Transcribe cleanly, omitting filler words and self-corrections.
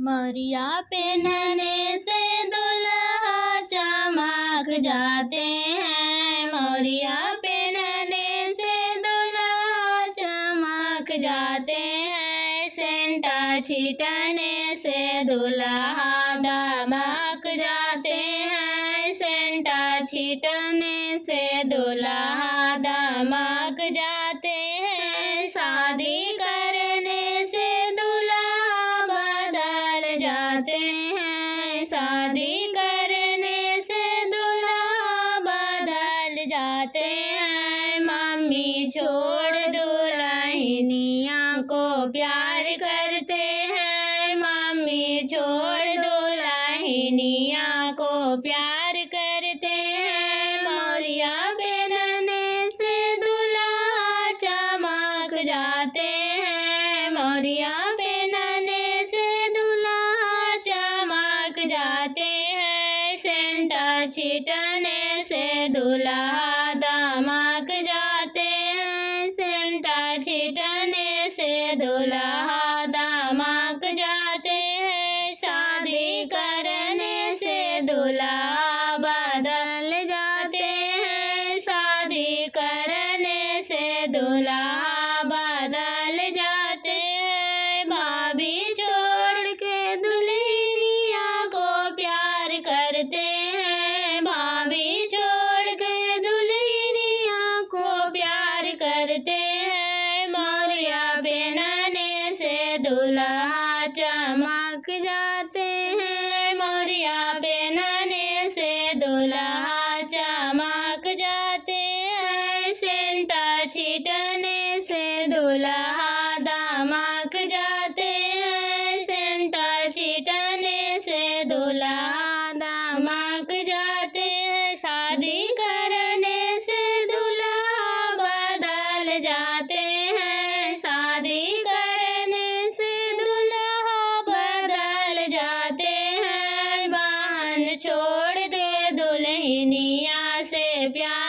मौरिया पहनने से दुल्हा चमक जाते हैं। मौरिया पहनने से दुल्हा चमक जाते हैं। सेंटा छीटने से दुल्हा दमक जाते हैं। सेंटा छीटने से दुल्हा दमक जाते हैं। शादी करने से दुल्हा बदल जाते हैं। शादी करने से दुल्हा बदल जाते हैं। मम्मी छोड़ दुल्हनिया को प्यार करते हैं। मम्मी छोड़ दुल्हनिया को प्यार करते हैं। मौरिया पहनने से दुल्हा चमक जाते हैं। मौरिया पहनने से दुल्हा चमक जाते हैं। सेंटा छीटने से दुल्हा दमक जाते हैं। सेंटा छीटने से दुल्हा दमक जाते हैं। शादी करने से दुल्हा बदल जाते हैं। शादी करने से दुल्हा बदल जाते हैं। भाभी छोड़ के दुल्हनिया को प्यार करते हैं। भाभी छोड़ के दुल्हनिया को प्यार करते हैं। मौरिया पहनने से दुल्हा चमक जाते हैं। मौरिया पहनने से दुल्हा चमक जाते हैं। सेंटा छीटने से दुल्हा दमक जाते हैं। सेंटा छीटने से दुल्हा दमक जाते हैं। शादी करने से दुल्हा बदल जाते हैं। शादी करने से दुल्हा बदल जाते हैं। बहन छोड़ दे दुल्हनिया से प्यार